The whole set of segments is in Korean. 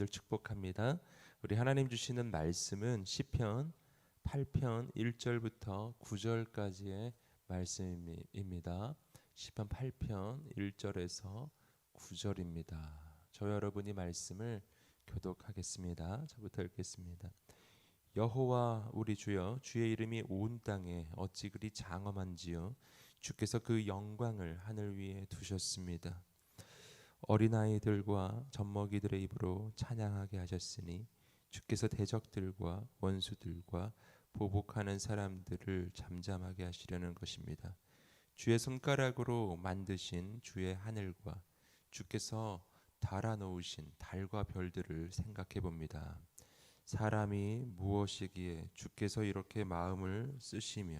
늘 축복합니다. 우리 하나님 주시는 말씀은 시편 8편 1절부터 9절까지의 말씀입니다. 시편 8편 1절에서 9절입니다. 저 여러분이 말씀을 교독하겠습니다. 저부터 읽겠습니다. 여호와 우리 주여, 주의 이름이 온 땅에 어찌 그리 장엄한지요. 주께서 그 영광을 하늘 위에 두셨습니다. 어린아이들과 젖먹이들의 입으로 찬양하게 하셨으니 주께서 대적들과 원수들과 보복하는 사람들을 잠잠하게 하시려는 것입니다. 주의 손가락으로 만드신 주의 하늘과 주께서 달아놓으신 달과 별들을 생각해 봅니다. 사람이 무엇이기에 주께서 이렇게 마음을 쓰시며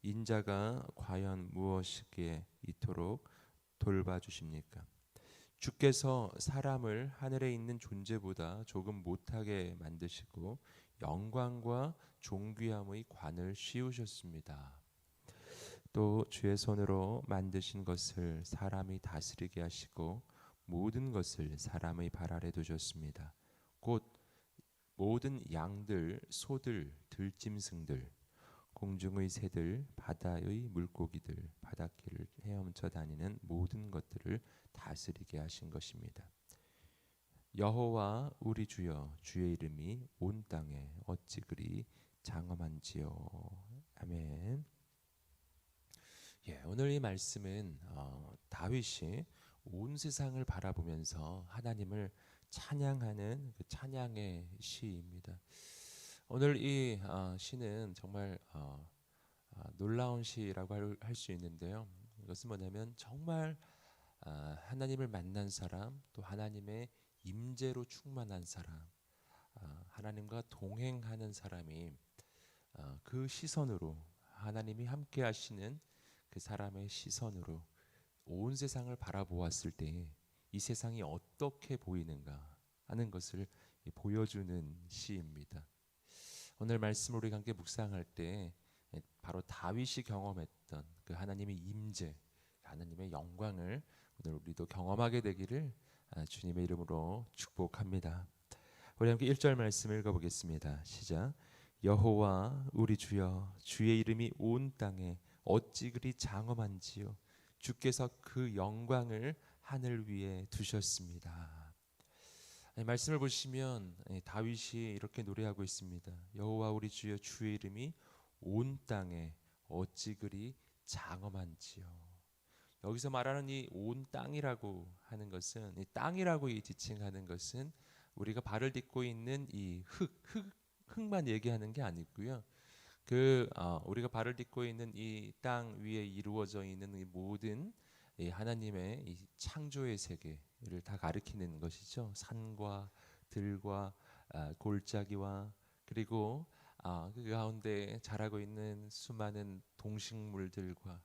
인자가 과연 무엇이기에 이토록 돌봐주십니까? 주께서 사람을 하늘에 있는 존재보다 조금 못하게 만드시고 영광과 존귀함의 관을 씌우셨습니다. 또 주의 손으로 만드신 것을 사람이 다스리게 하시고 모든 것을 사람의 발 아래 두셨습니다. 곧 모든 양들, 소들, 들짐승들, 공중의 새들, 바다의 물고기들, 바닷길을 헤엄쳐 다니는 모든 것들을 다스리게 하신 것입니다. 여호와 우리 주여, 주의 이름이 온 땅에 어찌 그리 장엄한지요. 아멘. 오늘 이 말씀은 다윗이 온 세상을 바라보면서 하나님을 찬양하는 그 찬양의 시입니다. 오늘 이 시는 정말 놀라운 시라고 할 수 있는데요. 이것은 뭐냐면 정말 하나님을 만난 사람, 또 하나님의 임재로 충만한 사람, 하나님과 동행하는 사람이 그 시선으로, 하나님이 함께 하시는 그 사람의 시선으로 온 세상을 바라보았을 때 이 세상이 어떻게 보이는가 하는 것을 보여주는 시입니다. 오늘 말씀을 우리가 함께 묵상할 때 바로 다윗이 경험했던 그 하나님의 임재, 하나님의 영광을 오늘 우리도 경험하게 되기를 주님의 이름으로 축복합니다. 우리 함께 1절 말씀 읽어보겠습니다. 시작. 여호와 우리 주여, 주의 이름이 온 땅에 어찌 그리 장엄한지요. 주께서 그 영광을 하늘 위에 두셨습니다. 말씀을 보시면 다윗이 이렇게 노래하고 있습니다. 여호와 우리 주여, 주의 이름이 온 땅에 어찌 그리 장엄한지요. 여기서 말하는 이 온 땅이라고 하는 것은, 이 땅이라고 이 지칭하는 것은 우리가 발을 딛고 있는 이 흙만 얘기하는 게 아니고요. 우리가 발을 딛고 있는 이 땅 위에 이루어져 있는 이 모든 이 하나님의 이 창조의 세계를 다 가리키는 것이죠. 산과 들과 골짜기와 그리고 그 가운데 자라고 있는 수많은 동식물들과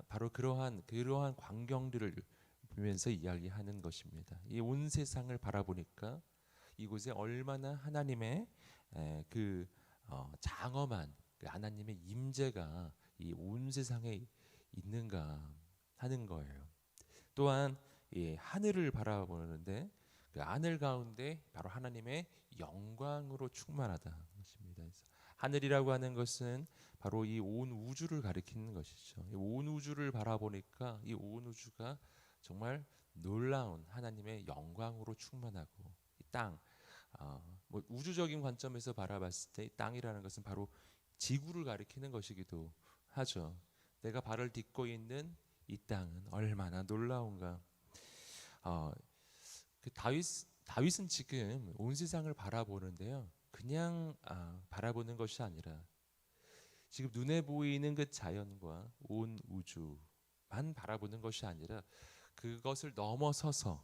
바로 그러한 광경들을 보면서 이야기하는 것입니다. 이 온 세상을 바라보니까 이곳에 얼마나 하나님의 장엄한 그 하나님의 임재가 이 온 세상에 있는가 하는 거예요. 또한 이 하늘을 바라보는데 그 하늘 가운데 바로 하나님의 영광으로 충만하다 것입니다. 하늘이라고 하는 것은 바로 이 온 우주를 가리키는 것이죠. 이 온 우주를 바라보니까 이 온 우주가 정말 놀라운 하나님의 영광으로 충만하고, 이 땅, 뭐 우주적인 관점에서 바라봤을 때 이 땅이라는 것은 바로 지구를 가리키는 것이기도 하죠. 내가 발을 딛고 있는 이 땅은 얼마나 놀라운가. 다윗은 지금 온 세상을 바라보는데요. 그냥 바라보는 것이 아니라 지금 눈에 보이는 그 자연과 온 우주만 바라보는 것이 아니라 그것을 넘어서서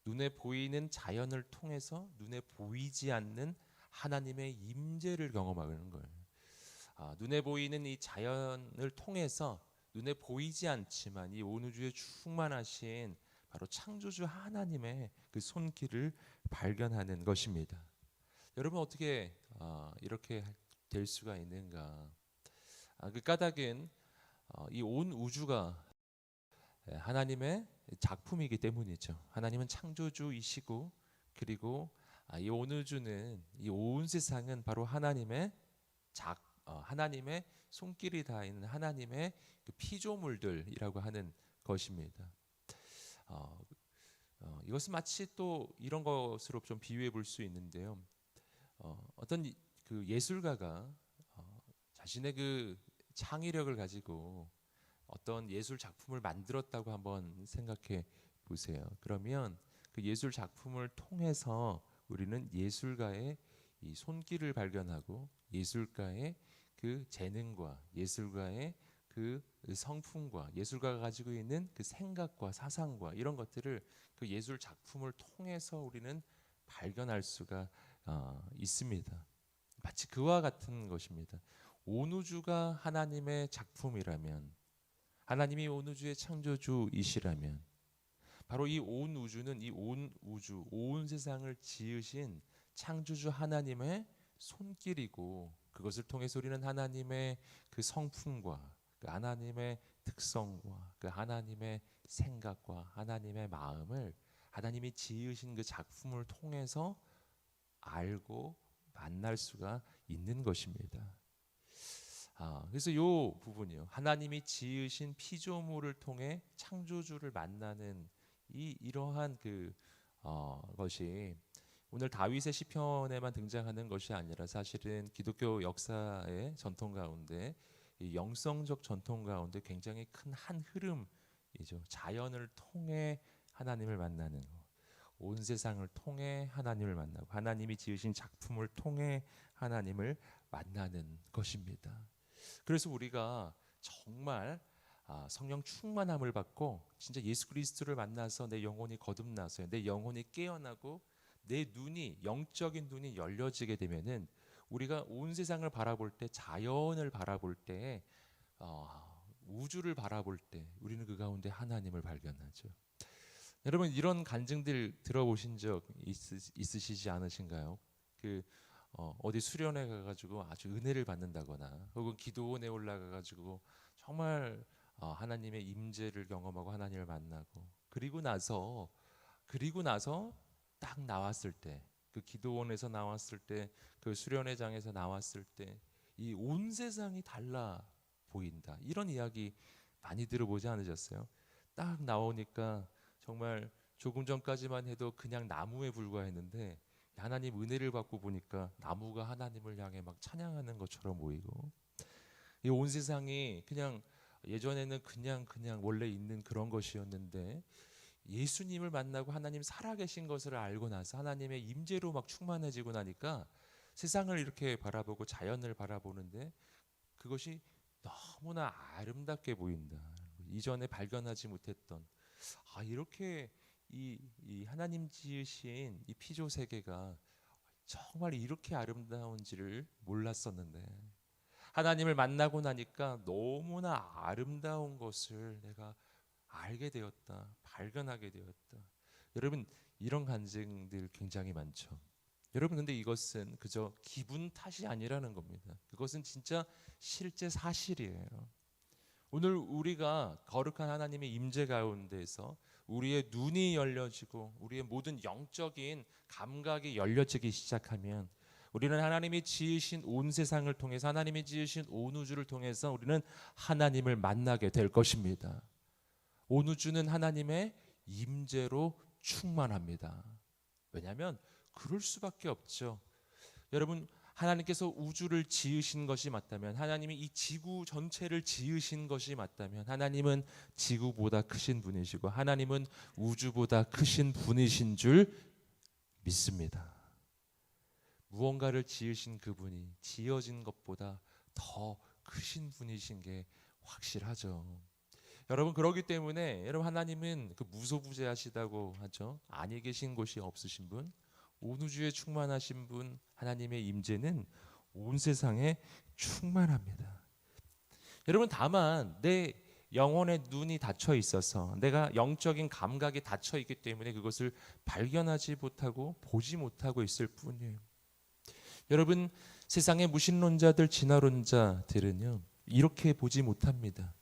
눈에 보이는 자연을 통해서 눈에 보이지 않는 하나님의 임재를 경험하는 거예요. 눈에 보이는 이 자연을 통해서 눈에 보이지 않지만 이 온 우주에 충만하신 바로 창조주 하나님의 그 손길을 발견하는 것입니다. 여러분, 어떻게 이렇게 될 수가 있는가? 그 까닭은 이 온 우주가 하나님의 작품이기 때문이죠. 하나님은 창조주이시고 그리고 이 온 우주는, 이 온 세상은 바로 하나님의 손길이 닿은 하나님의 그 피조물들이라고 하는 것입니다. 어, 이것은 마치 또 이런 것으로 좀 비유해 볼 수 있는데요. 어떤 그 예술가가 자신의 그 창의력을 가지고 어떤 예술 작품을 만들었다고 한번 생각해 보세요. 그러면 그 예술 작품을 통해서 우리는 예술가의 이 손길을 발견하고 예술가의 그 재능과 예술가의 그 성품과 예술가가 가지고 있는 그 생각과 사상과 이런 것들을 그 예술 작품을 통해서 우리는 발견할 수가 있습니다. 마치 그와 같은 것입니다. 온 우주가 하나님의 작품이라면, 하나님이 온 우주의 창조주이시라면, 바로 이 온 우주는, 이 온 우주, 온 세상을 지으신 창조주 하나님의 손길이고, 그것을 통해서 우리는 하나님의 그 성품과 그 하나님의 특성과 그 하나님의 생각과 하나님의 마음을, 하나님이 지으신 그 작품을 통해서 알고 만날 수가 있는 것입니다. 그래서 이 부분이요, 하나님이 지으신 피조물을 통해 창조주를 만나는 이러한 것이 오늘 다윗의 시편에만 등장하는 것이 아니라 사실은 기독교 역사의 전통 가운데, 이 영성적 전통 가운데 굉장히 큰 한 흐름이죠. 자연을 통해 하나님을 만나는 것, 온 세상을 통해 하나님을 만나고 하나님이 지으신 작품을 통해 하나님을 만나는 것입니다. 그래서 우리가 정말 성령 충만함을 받고 진짜 예수 그리스도를 만나서 내 영혼이 거듭나서 내 영혼이 깨어나고 내 눈이, 영적인 눈이 열려지게 되면은 우리가 온 세상을 바라볼 때, 자연을 바라볼 때, 우주를 바라볼 때 우리는 그 가운데 하나님을 발견하죠. 여러분, 이런 간증들 들어보신 적 있으시지 않으신가요? 어디 수련회 가가지고 아주 은혜를 받는다거나, 혹은 기도원에 올라가가지고 정말 하나님의 임재를 경험하고 하나님을 만나고, 그리고 나서 딱 나왔을 때, 그 기도원에서 나왔을 때, 그 수련회장에서 나왔을 때 이 온 세상이 달라 보인다, 이런 이야기 많이 들어보지 않으셨어요? 딱 나오니까 정말 조금 전까지만 해도 그냥 나무에 불과했는데 하나님 은혜를 받고 보니까 나무가 하나님을 향해 막 찬양하는 것처럼 보이고, 이 온 세상이 그냥 예전에는 그냥 원래 있는 그런 것이었는데 예수님을 만나고 하나님 살아계신 것을 알고 나서 하나님의 임재로 막 충만해지고 나니까 세상을 이렇게 바라보고 자연을 바라보는데 그것이 너무나 아름답게 보인다. 이전에 발견하지 못했던, 이렇게 이 하나님 지으신 이 피조 세계가 정말 이렇게 아름다운지를 몰랐었는데, 하나님을 만나고 나니까 너무나 아름다운 것을 내가 알게 되었다, 발견하게 되었다. 여러분, 이런 간증들 굉장히 많죠. 여러분, 근데 이것은 그저 기분 탓이 아니라는 겁니다. 그것은 진짜 실제 사실이에요. 오늘 우리가 거룩한 하나님의 임재 가운데서 우리의 눈이 열려지고 우리의 모든 영적인 감각이 열려지기 시작하면 우리는 하나님이 지으신 온 세상을 통해서, 하나님이 지으신 온 우주를 통해서 우리는 하나님을 만나게 될 것입니다. 온 우주는 하나님의 임재로 충만합니다. 왜냐하면 그럴 수밖에 없죠. 여러분, 하나님께서 우주를 지으신 것이 맞다면, 하나님이 이 지구 전체를 지으신 것이 맞다면 하나님은 지구보다 크신 분이시고 하나님은 우주보다 크신 분이신 줄 믿습니다. 무언가를 지으신 그분이 지어진 것보다 더 크신 분이신 게 확실하죠. 여러분, 그렇기 때문에 여러분, 하나님은 그 무소부재하시다고 하죠. 아니 계신 곳이 없으신 분, 온 우주에 충만하신 분, 하나님의 임재는 온 세상에 충만합니다. 여러분, 다만 내 영혼의 눈이 닫혀 있어서, 내가 영적인 감각이 닫혀 있기 때문에 그것을 발견하지 못하고 보지 못하고 있을 뿐이에요. 여러분, 세상의 무신론자들, 진화론자들은요, 이렇게 보지 못합니다.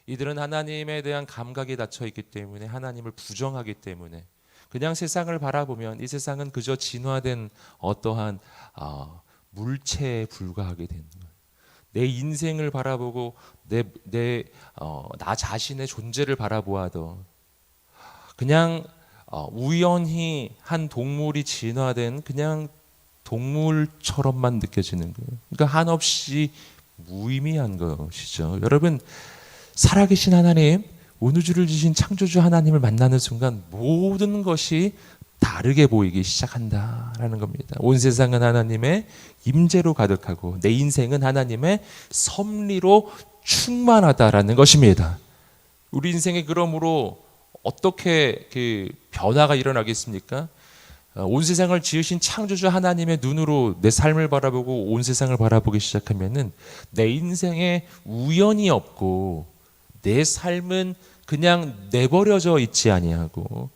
이들은 하나님에 대한 감각이 닫혀 있기 때문에, 하나님을 부정하기 때문에, 그냥 세상을 바라보면 이 세상은 그저 진화된 어떠한 물체에 불과하게 되는 거예요. 내 인생을 바라보고 나 자신의 존재를 바라보아도 그냥 우연히 한 동물이 진화된 그냥 동물처럼만 느껴지는 거예요. 그러니까 한없이 무의미한 것이죠. 여러분, 살아계신 하나님, 온 우주를 지신 창조주 하나님을 만나는 순간 모든 것이 다르게 보이기 시작한다라는 겁니다. 온 세상은 하나님의 임재로 가득하고 내 인생은 하나님의 섭리로 충만하다라는 것입니다. 우리 인생에 그러므로 어떻게 그 변화가 일어나겠습니까? 온 세상을 지으신 창조주 하나님의 눈으로 내 삶을 바라보고 온 세상을 바라보기 시작하면은 내 인생에 우연이 없고 내 삶은 그냥 내버려져 있지 아니하고,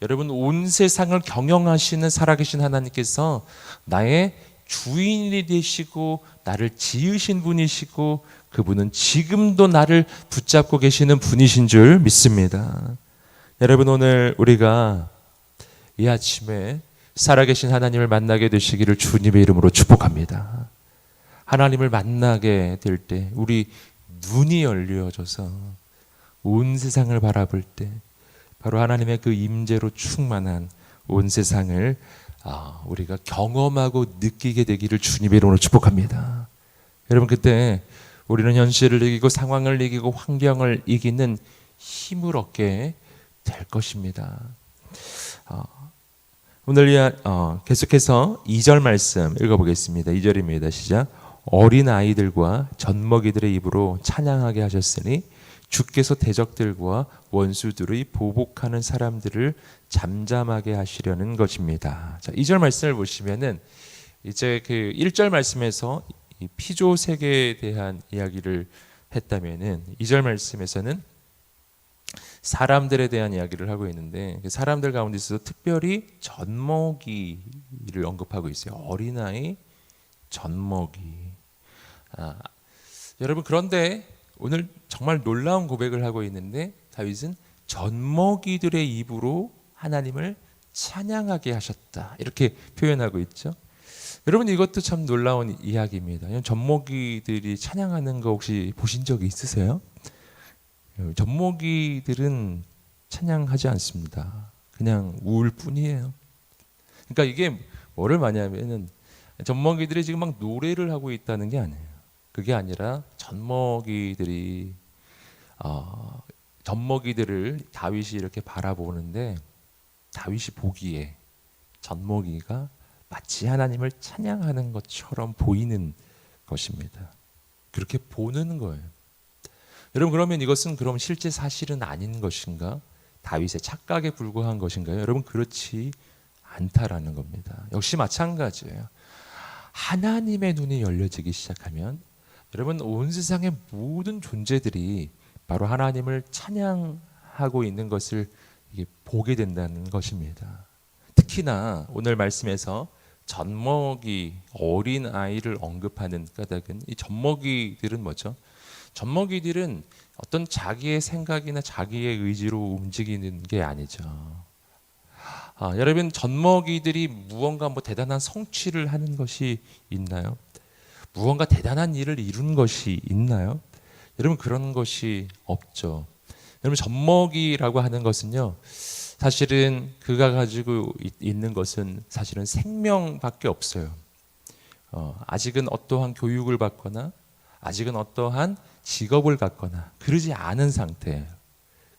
여러분, 온 세상을 경영하시는 살아계신 하나님께서 나의 주인이 되시고 나를 지으신 분이시고 그분은 지금도 나를 붙잡고 계시는 분이신 줄 믿습니다. 여러분, 오늘 우리가 이 아침에 살아계신 하나님을 만나게 되시기를 주님의 이름으로 축복합니다. 하나님을 만나게 될 때 우리 눈이 열려져서 온 세상을 바라볼 때 바로 하나님의 그 임재로 충만한 온 세상을 우리가 경험하고 느끼게 되기를 주님의 이름으로 축복합니다. 여러분, 그때 우리는 현실을 이기고 상황을 이기고 환경을 이기는 힘을 얻게 될 것입니다. 오늘 계속해서 2절 말씀 읽어보겠습니다. 2절입니다. 시작. 어린 아이들과 젖먹이들의 입으로 찬양하게 하셨으니 주께서 대적들과 원수들의 보복하는 사람들을 잠잠하게 하시려는 것입니다. 자, 2절 말씀을 보시면은 이제 그 1절 말씀에서 이 피조 세계에 대한 이야기를 했다면은 2절 말씀에서는 사람들에 대한 이야기를 하고 있는데 사람들 가운데 있어서 특별히 젖먹이를 언급하고 있어요. 어린아이, 젖먹이. 여러분, 그런데 오늘 정말 놀라운 고백을 하고 있는데 다윗은 젖먹이들의 입으로 하나님을 찬양하게 하셨다, 이렇게 표현하고 있죠. 여러분, 이것도 참 놀라운 이야기입니다. 젖먹이들이 찬양하는 거 혹시 보신 적이 있으세요? 젖먹이들은 찬양하지 않습니다. 그냥 울 뿐이에요. 그러니까 이게 뭐를 말하냐면은 젖먹이들이 지금 막 노래를 하고 있다는 게 아니에요. 그게 아니라 젖먹이들이 젖먹이들을 다윗이 이렇게 바라보는데 다윗이 보기에 젖먹이가 마치 하나님을 찬양하는 것처럼 보이는 것입니다. 그렇게 보는 거예요. 여러분, 그러면 이것은 그럼 실제 사실은 아닌 것인가? 다윗의 착각에 불과한 것인가요? 여러분, 그렇지 않다라는 겁니다. 역시 마찬가지예요. 하나님의 눈이 열려지기 시작하면 여러분, 온 세상의 모든 존재들이 바로 하나님을 찬양하고 있는 것을 보게 된다는 것입니다. 특히나 오늘 말씀에서 젖먹이, 어린 아이를 언급하는 까닭은 이 젖먹이들은 뭐죠? 젖먹이들은 어떤 자기의 생각이나 자기의 의지로 움직이는 게 아니죠. 여러분, 젖먹이들이 무언가 대단한 성취를 하는 것이 있나요? 무언가 대단한 일을 이룬 것이 있나요? 여러분, 그런 것이 없죠. 여러분, 젖먹이라고 하는 것은요, 사실은 그가 가지고 있는 것은 사실은 생명밖에 없어요. 아직은 어떠한 교육을 받거나 아직은 어떠한 직업을 갖거나 그러지 않은 상태예요.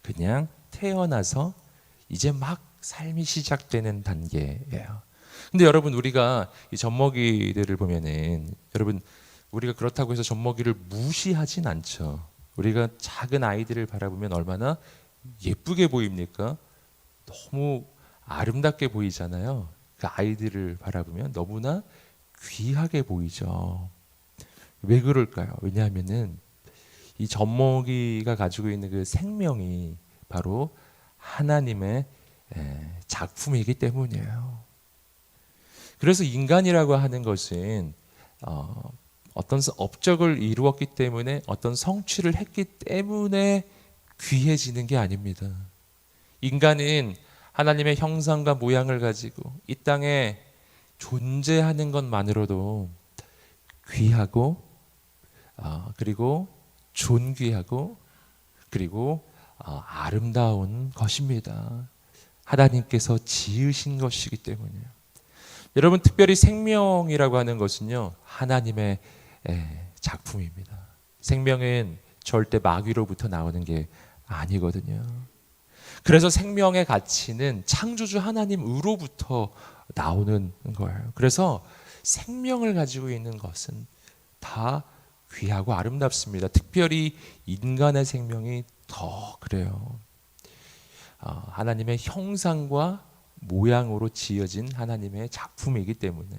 그냥 태어나서 이제 막 삶이 시작되는 단계예요. 근데 여러분, 우리가 이 젖먹이들을 보면은 여러분, 우리가 그렇다고 해서 젖먹이를 무시하진 않죠. 우리가 작은 아이들을 바라보면 얼마나 예쁘게 보입니까? 너무 아름답게 보이잖아요. 그 아이들을 바라보면 너무나 귀하게 보이죠. 왜 그럴까요? 왜냐하면은 이 젖먹이가 가지고 있는 그 생명이 바로 하나님의 작품이기 때문이에요. 그래서 인간이라고 하는 것은 어떤 업적을 이루었기 때문에 어떤 성취를 했기 때문에 귀해지는 게 아닙니다. 인간은 하나님의 형상과 모양을 가지고 이 땅에 존재하는 것만으로도 귀하고 그리고 존귀하고 그리고 아름다운 것입니다. 하나님께서 지으신 것이기 때문이에요. 여러분, 특별히 생명이라고 하는 것은요, 하나님의 작품입니다. 생명은 절대 마귀로부터 나오는 게 아니거든요. 그래서 생명의 가치는 창조주 하나님으로부터 나오는 거예요. 그래서 생명을 가지고 있는 것은 다 귀하고 아름답습니다. 특별히 인간의 생명이 더 그래요. 하나님의 형상과 모양으로 지어진 하나님의 작품이기 때문에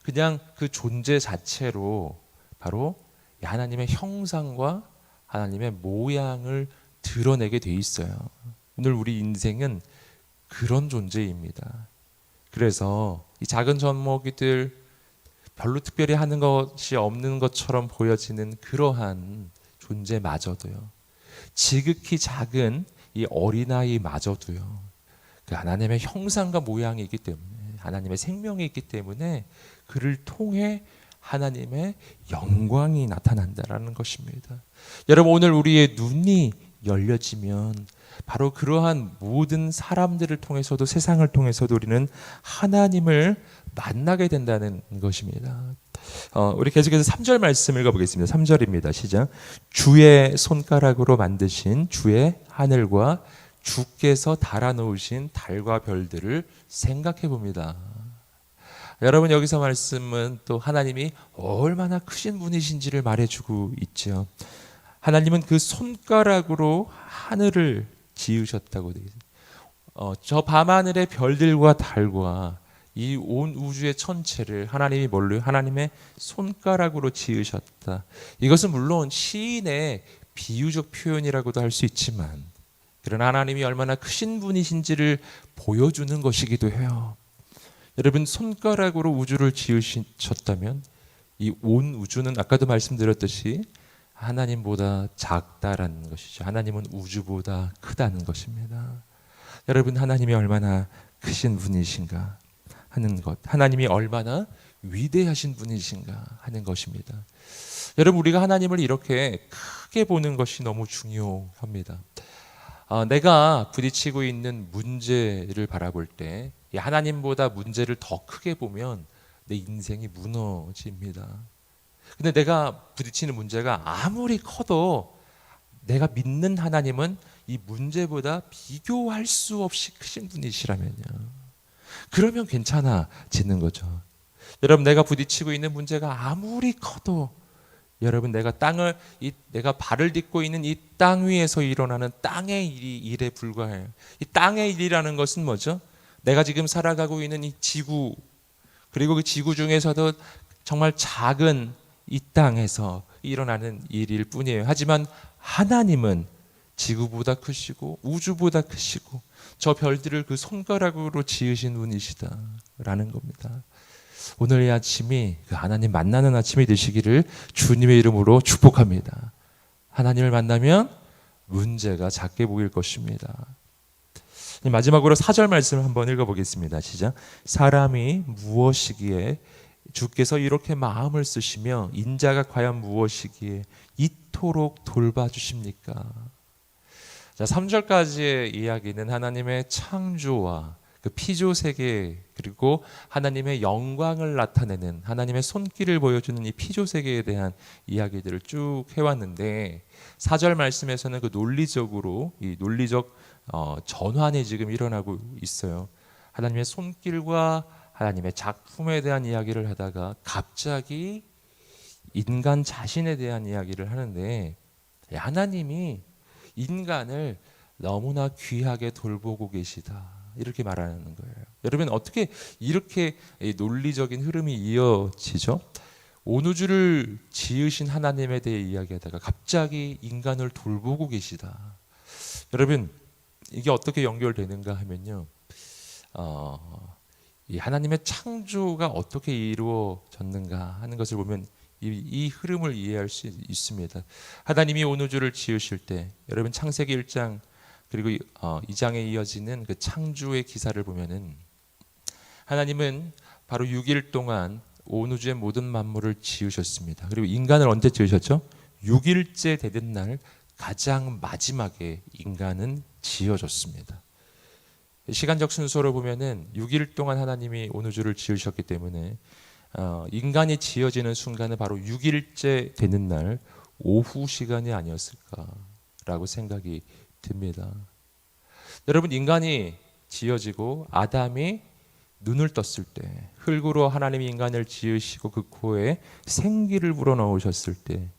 그냥 그 존재 자체로 바로 하나님의 형상과 하나님의 모양을 드러내게 돼 있어요. 오늘 우리 인생은 그런 존재입니다. 그래서 이 작은 젖먹이들 별로 특별히 하는 것이 없는 것처럼 보여지는 그러한 존재마저도요, 지극히 작은 이 어린아이마저도요, 그 하나님의 형상과 모양이 있기 때문에, 하나님의 생명이 있기 때문에 그를 통해 하나님의 영광이 나타난다라는 것입니다. 여러분, 오늘 우리의 눈이 열려지면 바로 그러한 모든 사람들을 통해서도, 세상을 통해서도 우리는 하나님을 만나게 된다는 것입니다. 우리 계속해서 3절 말씀 읽어보겠습니다. 3절입니다. 시작. 주의 손가락으로 만드신 주의 하늘과 주께서 달아놓으신 달과 별들을 생각해 봅니다. 여러분, 여기서 말씀은 또 하나님이 얼마나 크신 분이신지를 말해주고 있죠. 하나님은 그 손가락으로 하늘을 지으셨다고 되어 있습니다. 저 밤하늘의 별들과 달과 이 온 우주의 천체를 하나님이 뭘로? 하나님의 손가락으로 지으셨다. 이것은 물론 시인의 비유적 표현이라고도 할 수 있지만, 그러나 하나님이 얼마나 크신 분이신지를 보여주는 것이기도 해요. 여러분, 손가락으로 우주를 지으셨다면 이 온 우주는 아까도 말씀드렸듯이 하나님보다 작다라는 것이죠. 하나님은 우주보다 크다는 것입니다. 여러분, 하나님이 얼마나 크신 분이신가 하는 것, 하나님이 얼마나 위대하신 분이신가 하는 것입니다. 여러분, 우리가 하나님을 이렇게 크게 보는 것이 너무 중요합니다. 내가 부딪히고 있는 문제를 바라볼 때 하나님보다 문제를 더 크게 보면 내 인생이 무너집니다. 근데 내가 부딪히는 문제가 아무리 커도 내가 믿는 하나님은 이 문제보다 비교할 수 없이 크신 분이시라면요, 그러면 괜찮아지는 거죠. 여러분, 내가 부딪히고 있는 문제가 아무리 커도, 여러분, 내가 발을 딛고 있는 이 땅 위에서 일어나는 땅의 일에 불과해요. 이 땅의 일이라는 것은 뭐죠? 내가 지금 살아가고 있는 이 지구, 그리고 그 지구 중에서도 정말 작은 이 땅에서 일어나는 일일 뿐이에요. 하지만 하나님은 지구보다 크시고 우주보다 크시고 저 별들을 그 손가락으로 지으신 분이시다라는 겁니다. 오늘 이 아침이 그 하나님 만나는 아침이 되시기를 주님의 이름으로 축복합니다. 하나님을 만나면 문제가 작게 보일 것입니다. 마지막으로 4절 말씀을 한번 읽어보겠습니다. 시작. 사람이 무엇이기에 주께서 이렇게 마음을 쓰시며 인자가 과연 무엇이기에 이토록 돌봐주십니까? 자, 3절까지의 이야기는 하나님의 창조와 그 피조 세계, 그리고 하나님의 영광을 나타내는, 하나님의 손길을 보여주는 이 피조 세계에 대한 이야기들을 쭉 해왔는데, 4절 말씀에서는 그 논리적으로 이 논리적 전환이 지금 일어나고 있어요. 하나님의 손길과 하나님의 작품에 대한 이야기를 하다가 갑자기 인간 자신에 대한 이야기를 하는데, 하나님이 인간을 너무나 귀하게 돌보고 계시다, 이렇게 말하는 거예요. 여러분, 어떻게 이렇게 논리적인 흐름이 이어지죠? 온 우주를 지으신 하나님에 대해 이야기하다가 갑자기 인간을 돌보고 계시다. 여러분, 이게 어떻게 연결되는가 하면요, 이 하나님의 창조가 어떻게 이루어졌는가 하는 것을 보면 이 흐름을 이해할 수 있습니다. 하나님이 온 우주를 지으실 때, 여러분, 창세기 1장 그리고 이 장에 이어지는 그 창조의 기사를 보면은 하나님은 바로 6일 동안 온 우주의 모든 만물을 지으셨습니다. 그리고 인간을 언제 지으셨죠? 6일째 되는 날 가장 마지막에 인간은 지어졌습니다. 시간적 순서로 보면은 6일 동안 하나님이 온 우주를 지으셨기 때문에 인간이 지어지는 순간은 바로 6일째 되는 날 오후 시간이 아니었을까라고 생각이 듭니다. 여러분, 인간이 지어지고 아담이 눈을 떴을 때, 흙으로 하나님이 인간을 지으시고 그 코에 생기를 불어넣으셨을 때,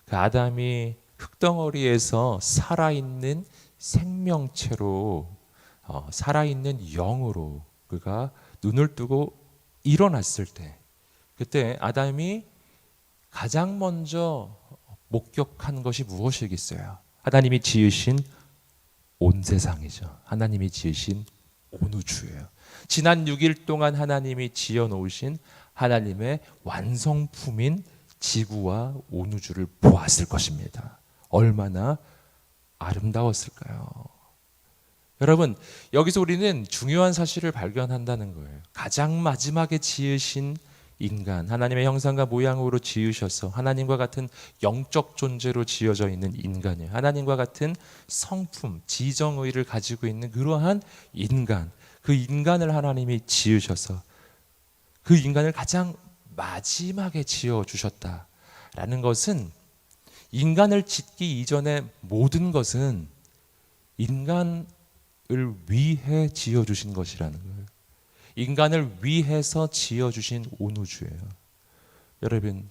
그 아담이 흙덩어리에서 살아있는 생명체로, 살아있는 영으로 그가 눈을 뜨고 일어났을 때, 그때 아담이 가장 먼저 목격한 것이 무엇이겠어요? 하나님이 지으신 온 세상이죠. 하나님이 지으신 온 우주예요. 지난 6일 동안 하나님이 지어 놓으신 하나님의 완성품인 지구와 온 우주를 보았을 것입니다. 얼마나 아름다웠을까요? 여러분, 여기서 우리는 중요한 사실을 발견한다는 거예요. 가장 마지막에 지으신 인간, 하나님의 형상과 모양으로 지으셔서 하나님과 같은 영적 존재로 지어져 있는 인간이에요. 하나님과 같은 성품, 지정의를 가지고 있는 그러한 인간, 그 인간을 하나님이 지으셔서 그 인간을 가장 마지막에 지어주셨다라는 것은, 인간을 짓기 이전의 모든 것은 인간을 위해 지어주신 것이라는 거예요. 인간을 위해서 지어주신 온 우주예요. 여러분,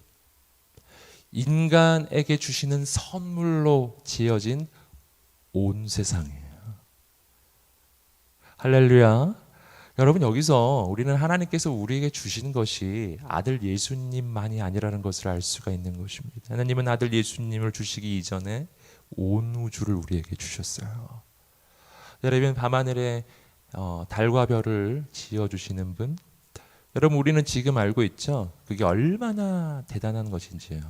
인간에게 주시는 선물로 지어진 온 세상이에요. 할렐루야. 여러분, 여기서 우리는 하나님께서 우리에게 주신 것이 아들 예수님만이 아니라는 것을 알 수가 있는 것입니다. 하나님은 아들 예수님을 주시기 이전에 온 우주를 우리에게 주셨어요. 여러분, 밤하늘에 달과 별을 지어주시는 분, 여러분, 우리는 지금 알고 있죠? 그게 얼마나 대단한 것인지요.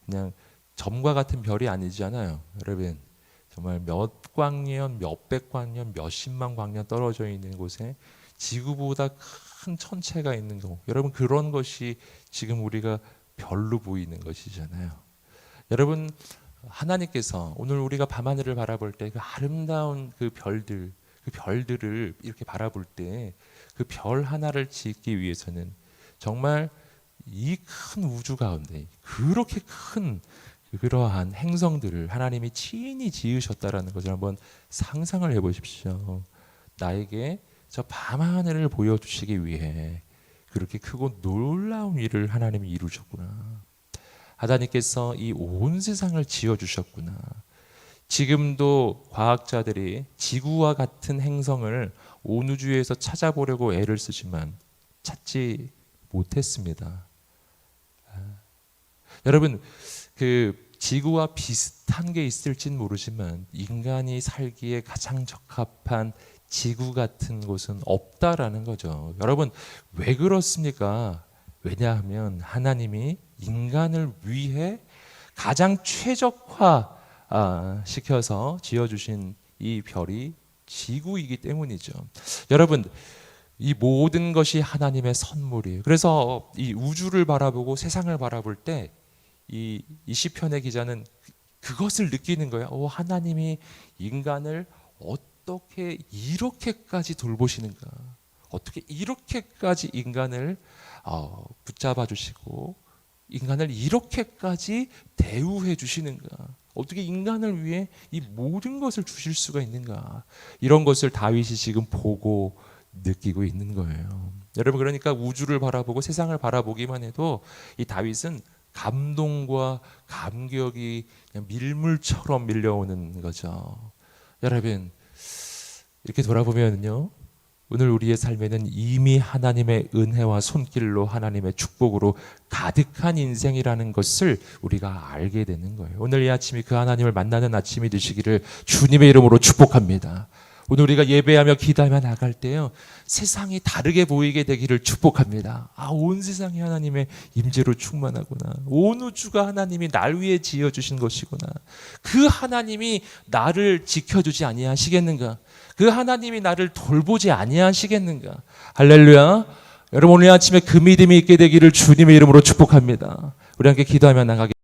그냥 점과 같은 별이 아니잖아요. 여러분, 정말 몇 광년, 몇백 광년, 몇십만 광년 떨어져 있는 곳에 지구보다 큰 천체가 있는 거, 여러분, 그런 것이 지금 우리가 별로 보이는 것이잖아요. 여러분, 하나님께서 오늘 우리가 밤하늘을 바라볼 때 그 아름다운 그 별들을 이렇게 바라볼 때 그 별 하나를 짓기 위해서는 정말 이 큰 우주 가운데 그렇게 큰 그러한 행성들을 하나님이 친히 지으셨다라는 것을 한번 상상을 해보십시오. 나에게 저 밤하늘을 보여주시기 위해 그렇게 크고 놀라운 일을 하나님이 이루셨구나. 하나님께서 이 온 세상을 지어주셨구나. 지금도 과학자들이 지구와 같은 행성을 온 우주에서 찾아보려고 애를 쓰지만 찾지 못했습니다. 여러분, 그 지구와 비슷한 게 있을진 모르지만 인간이 살기에 가장 적합한 지구 같은 곳은 없다라는 거죠. 여러분, 왜 그렇습니까? 왜냐하면 하나님이 인간을 위해 가장 최적화 시켜서 지어주신 이 별이 지구이기 때문이죠. 여러분, 이 모든 것이 하나님의 선물이에요. 그래서 이 우주를 바라보고 세상을 바라볼 때 이 시편의 기자는 그것을 느끼는 거예요. 하나님이 인간을 어떻게 이렇게까지 돌보시는가, 어떻게 이렇게까지 인간을 붙잡아 주시고 인간을 이렇게까지 대우해 주시는가, 어떻게 인간을 위해 이 모든 것을 주실 수가 있는가, 이런 것을 다윗이 지금 보고 느끼고 있는 거예요. 여러분, 그러니까 우주를 바라보고 세상을 바라보기만 해도 이 다윗은 감동과 감격이 그냥 밀물처럼 밀려오는 거죠. 여러분, 이렇게 돌아보면요, 오늘 우리의 삶에는 이미 하나님의 은혜와 손길로 하나님의 축복으로 가득한 인생이라는 것을 우리가 알게 되는 거예요. 오늘 이 아침이 그 하나님을 만나는 아침이 되시기를 주님의 이름으로 축복합니다. 오늘 우리가 예배하며 기도하며 나갈 때요, 세상이 다르게 보이게 되기를 축복합니다. 온 세상이 하나님의 임재로 충만하구나. 온 우주가 하나님이 날 위해 지어주신 것이구나. 그 하나님이 나를 지켜주지 아니하시겠는가? 그 하나님이 나를 돌보지 아니하시겠는가? 할렐루야. 여러분, 오늘 아침에 그 믿음이 있게 되기를 주님의 이름으로 축복합니다. 우리 함께 기도하며 나가겠습니다.